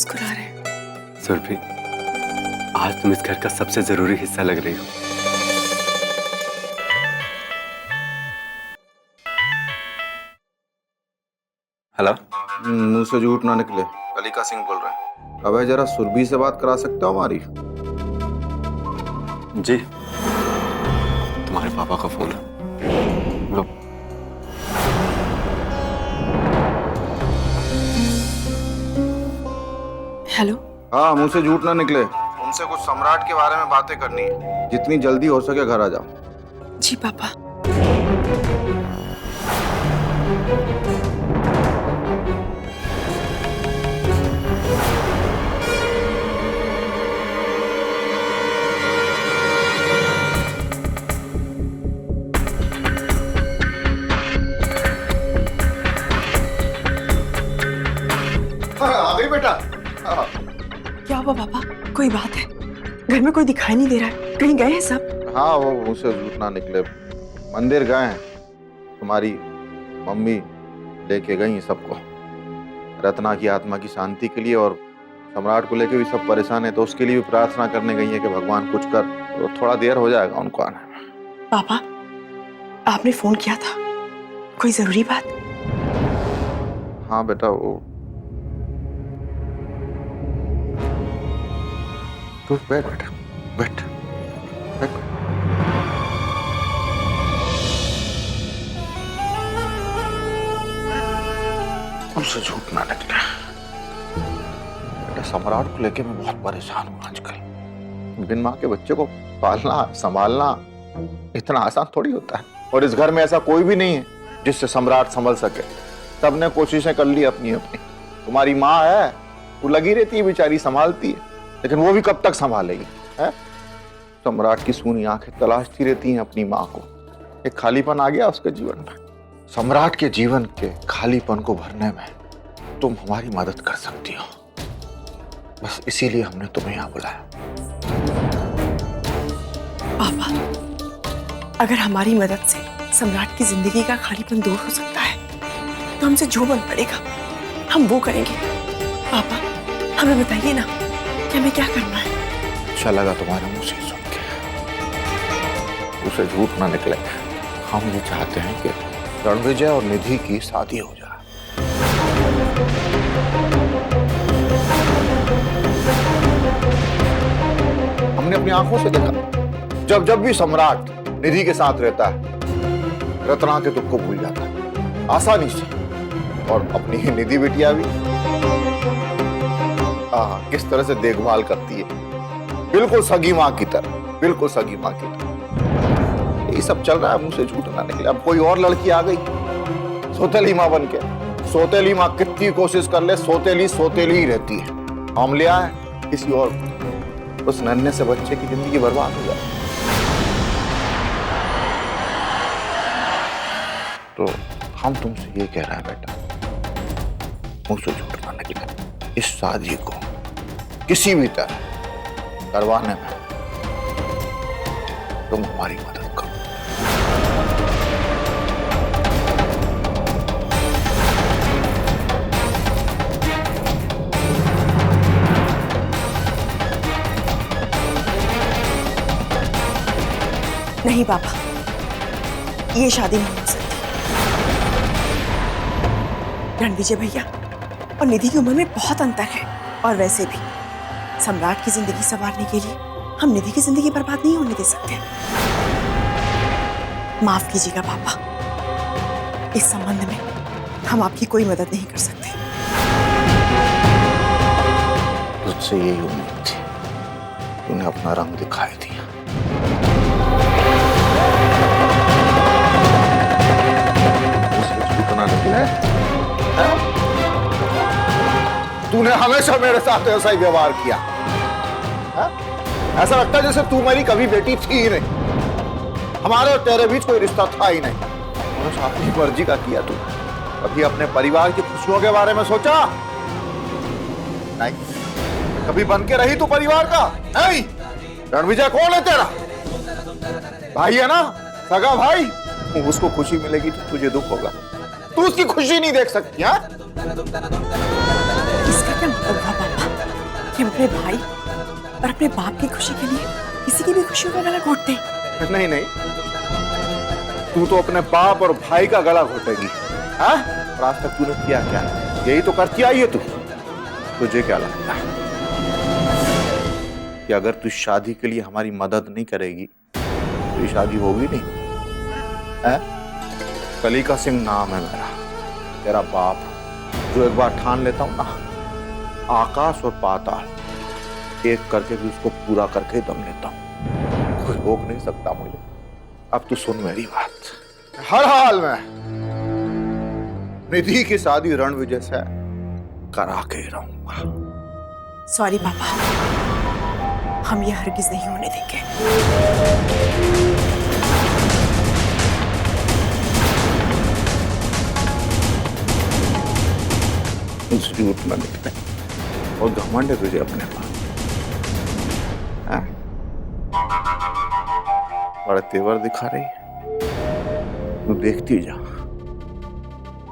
मुस्कुरा रहे हैं। सुरभि, आज तुम इस घर का सबसे जरूरी हिस्सा लग रही हो। हेलो। मुंह से झूठ ना निकले। कलिका सिंह बोल रहे हैं। अबे जरा सुरभि से बात करा सकते हो हमारी? जी, तुम्हारे पापा का फोन है। लो। हेलो। हाँ, मुंह से झूठ ना निकले। तुमसे कुछ सम्राट के बारे में बातें करनी है। जितनी जल्दी हो सके घर आ जाओ। जी पापा। आ गई बेटा। क्या हुआ पापा? कोई बात है? घर में कोई दिखाई नहीं दे रहा है, कहीं गए हैं सब? हाँ, वो मुंह से झूठ ना निकले। मंदिर गए हैं। तुम्हारी मम्मी लेके गई हैं सबको, रत्ना की आत्मा की शांति के लिए, और सम्राट को लेके भी सब परेशान है, तो उसके लिए भी प्रार्थना करने गई है कि भगवान कुछ कर। तो थोड़ा देर हो जाएगा उनको आने में। पापा, आपने फोन किया था, कोई जरूरी बात? हाँ बेटा, वो तू बैठ बेटा, बैठ बैठ। उनसे झूठ ना निकले। बेटा, सम्राट को लेके मैं बहुत परेशान हूँ आजकल। बिन माँ के बच्चे को पालना संभालना इतना आसान थोड़ी होता है, और इस घर में ऐसा कोई भी नहीं है जिससे सम्राट संभल सके। सबने कोशिशें कर ली अपनी अपनी। तुम्हारी माँ है, वो लगी रहती है बेचारी, संभालती है, लेकिन वो भी कब तक संभालेगी है? सम्राट की सूनी आंखें तलाशती रहती हैं अपनी माँ को। एक खालीपन आ गया उसके जीवन में। सम्राट के जीवन के खालीपन को भरने में तुम हमारी मदद कर सकती हो। बस इसीलिए हमने तुम्हें यहाँ बुलाया। पापा, अगर हमारी मदद से सम्राट की जिंदगी का खालीपन दूर हो सकता है तो हमसे जो बन पड़ेगा हम वो करेंगे। पापा, हमें बताइए ना कि हमें क्या करना है। अच्छा लगा तुम्हारे मुंह से सुन के। उसे झूठ ना निकले। हम ये चाहते हैं कि रणविजय और निधि की शादी हो जाए। हमने अपनी आंखों से देखा, जब जब भी सम्राट निधि के साथ रहता है, रत्ना के दुख को भूल जाता है आसानी से। और अपनी ही निधि बिटिया भी किस तरह से देखभाल करती है, बिल्कुल सगी माँ की तरह, बिल्कुल सगी माँ की तरह। ये सब चल रहा है, मुंह से झूठ ना निकले। अब कोई और लड़की आ गई सोतेली माँ बन के। सोतेली माँ कितनी कोशिश कर ले, सोतेली सोतेली ही रहती है। हम ले आए किसी और, उस नन्हे से बच्चे की जिंदगी बर्बाद हो जाए। तो हम तुमसे ये कह रहे हैं बेटा, मुंह से झूठ ना निकले। इस शादी को किसी भी तरह करवाने में तुम हमारी मदद करो। नहीं पापा, ये शादी नहीं हो सकती। रणविजय भैया और निधि की उम्र में बहुत अंतर है, और वैसे भी सम्राट की जिंदगी संवारने के लिए हम निधि की जिंदगी बर्बाद नहीं होने दे सकते। माफ कीजिएगा पापा, इस संबंध में हम आपकी कोई मदद नहीं कर सकते। तुझसे यही उम्मीद थी, तूने अपना रंग दिखाई दिया। झूठना निकले। तूने हमेशा मेरे साथ ऐसा ही व्यवहार किया। ऐसा लगता है जैसे तू मेरी कभी बेटी थी ही नहीं। हमारे और तेरे बीच कोई रिश्ता था ही नहीं। हमेशा अपनी मर्जी का किया तू। कभी अपने परिवार की खुशियों के बारे में सोचा नहीं? कभी बन के रही तू परिवार का? नहीं। रणविजय कौन है तेरा? भाई है ना, सगा भाई। उसको खुशी मिलेगी तो तुझे दुख होगा। तू उसकी खुशी नहीं देख सकती। हाँ, इसका क्या मतलब हुआ पापा? कि हम अपने भाई और अपने बाप की खुशी के लिए किसी की भी खुशियों का गला घोटते हैं? नहीं नहीं, तू तो अपने बाप और भाई का गला घोटेगी। हाँ, और आज तक तूने किया क्या? यही तो करती आई है तू। तुझे क्या लगता है कि अगर तू शादी के लिए हमारी मदद नहीं करेगी तो ये शादी होगी नहीं? है? कलिका सिंह नाम है मेरा, तेरा बाप, जो एक बार ठान लेता हूं ना, आकाश और पाताल एक करके भी उसको पूरा करके ही दम लेता हूं। कोई रोक नहीं सकता मुझे। अब तू सुन मेरी बात, हर हाल में निधि की शादी रणविजय से करा के ही रहूंगा। सॉरी पापा, हम ये हरगिज नहीं होने देंगे। झूठ न निकले और घमंड है तुझे अपने पास। बड़ा तेवर दिखा रही है, तू देखती जा।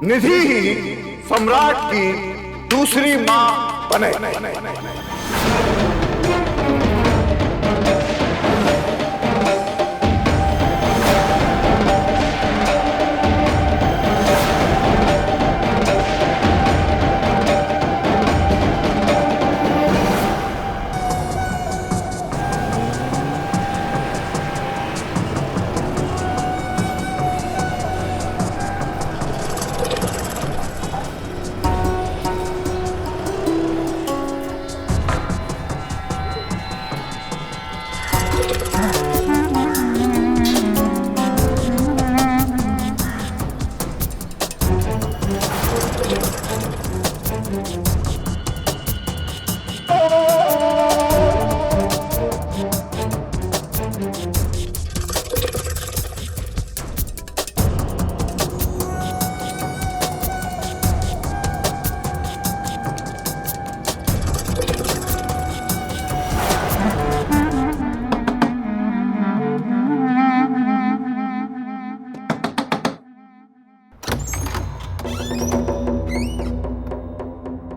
निधि सम्राट की दूसरी मां बने।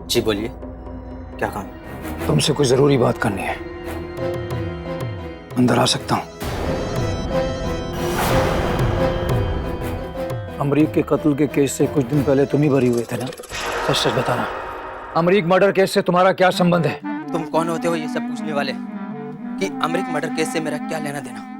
जी बोलिए, क्या काम? तुमसे कोई जरूरी बात करनी है। अंदर आ सकता हूं? अमरीक के कत्ल के केस से कुछ दिन पहले तुम ही बरी हुए थे ना? सच सच बताना, अमरीक मर्डर केस से तुम्हारा क्या संबंध है? तुम कौन होते हो ये सब पूछने वाले कि अमरीक मर्डर केस से मेरा क्या लेना देना?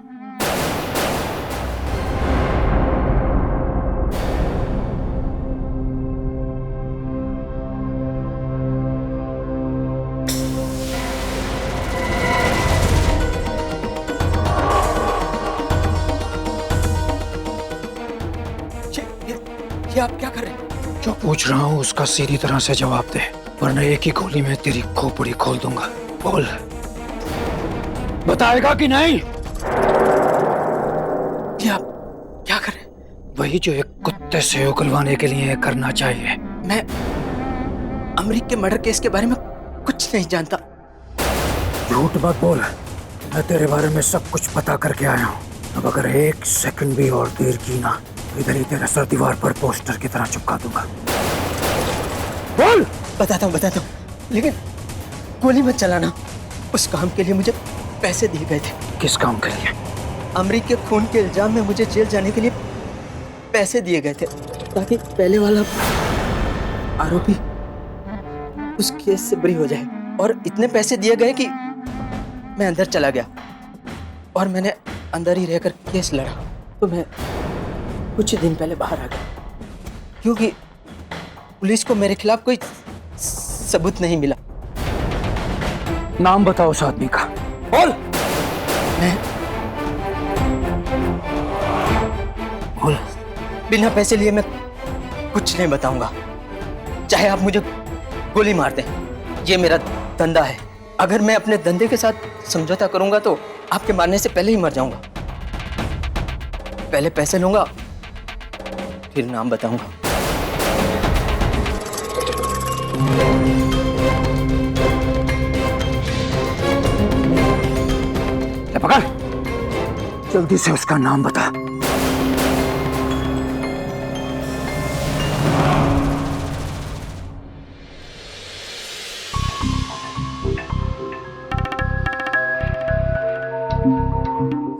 ये आप क्या कर रहे हैं? जो पूछ रहा हूं उसका सीधी तरह से जवाब दे, वरना एक ही गोली में तेरी खोपड़ी खोल दूंगा। बोल, बताएगा कि नहीं? ये आप क्या कर रहे हैं? वही जो एक कुत्ते से उगलवाने के लिए करना चाहिए। मैं अमरीक के मर्डर केस के बारे में कुछ नहीं जानता। झूठ मत बोल, मैं तेरे बारे में सब कुछ पता करके आया हूँ। अब अगर एक सेकंड भी और देर की ना, तो इधर ही तेरा सर दीवार पर पोस्टर की तरह चिपका दूंगा। बोल। बताता हूँ, लेकिन गोली मत चलाना। उस काम के लिए मुझे पैसे दिए गए थे। किस काम के लिए? अमरीक के खून के इल्जाम में मुझे जेल जाने के लिए पैसे दिए गए थे, ताकि पहले वाला आरोपी उस केस से बरी हो जाए। और इतने पैसे दिए गए कि मैं अंदर चला गया और मैंने अंदर ही रहकर केस लड़ा। तो मैं कुछ दिन पहले बाहर आ गया क्योंकि पुलिस को मेरे खिलाफ कोई सबूत नहीं मिला। नाम बताओ उस आदमी का। बोल। मैं बोल। बिना पैसे लिए मैं कुछ नहीं बताऊंगा, चाहे आप मुझे गोली मार दें। ये मेरा धंधा है। अगर मैं अपने धंधे के साथ समझौता करूंगा तो आपके मारने से पहले ही मर जाऊंगा। पहले पैसे लूंगा, फिर नाम बताऊंगा। पकड़, जल्दी से उसका नाम बता।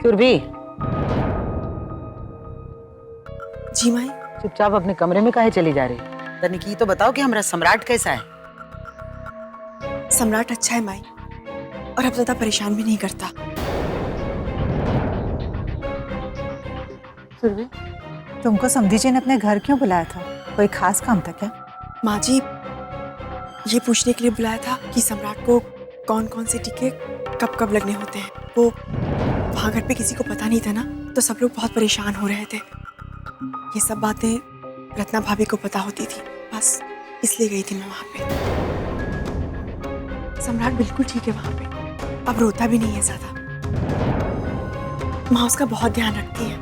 सुरभि, जी माई। चुपचाप अपने कमरे में काहे चली जा रही? तनिक ये तो बताओ कि हमारा सम्राट कैसा है? सम्राट अच्छा है माई, और अब ज्यादा परेशान भी नहीं करता। सुरभि, तुमको समधी जी ने अपने घर क्यों बुलाया था? कोई खास काम था क्या? माँ जी, ये पूछने के लिए बुलाया था कि सम्राट को कौन कौन से टीके कब कब लगने होते हैं। वो वहाँ घर पे किसी को पता नहीं था ना, तो सब लोग बहुत परेशान हो रहे थे। ये सब बातें रत्ना भाभी को पता होती थी, बस इसलिए गई थी मैं वहाँ पे। सम्राट बिल्कुल ठीक है वहाँ पे, अब रोता भी नहीं है ज्यादा। माँ उसका बहुत ध्यान रखती है।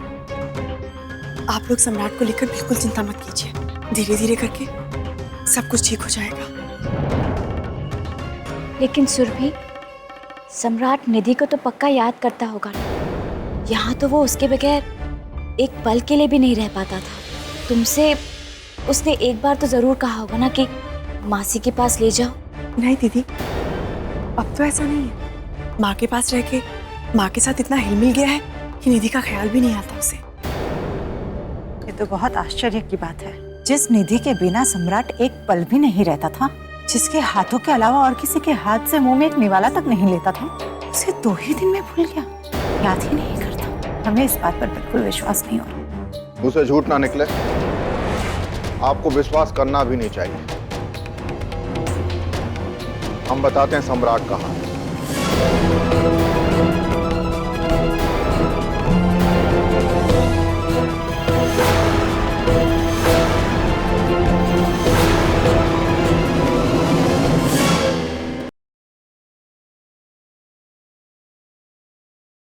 आप लोग सम्राट को लेकर बिल्कुल चिंता मत कीजिए, धीरे धीरे करके सब कुछ ठीक हो जाएगा। लेकिन सुरभि, सम्राट निधि को तो पक्का याद करता होगा ना? यहाँ तो वो उसके बगैर एक पल के लिए भी नहीं रह पाता था। तुमसे उसने एक बार तो जरूर कहा होगा ना कि मासी के पास ले जाओ। नहीं दीदी, अब तो ऐसा नहीं है। माँ के पास रह के माँ के साथ इतना हिल मिल गया है कि निधि का ख्याल भी नहीं आता उसे। ये तो बहुत आश्चर्य की बात है। जिस निधि के बिना सम्राट एक पल भी नहीं रहता था, जिसके हाथों के अलावा और किसी के हाथ से मुंह में एक निवाला तक नहीं लेता था, उसे 2 ही दिन में भूल गया, याद ही नहीं करता। हमें इस बात पर बिल्कुल विश्वास नहीं हो रहा। उसे झूठ ना निकले, आपको विश्वास करना भी नहीं चाहिए। हम बताते हैं सम्राट कहाँ है।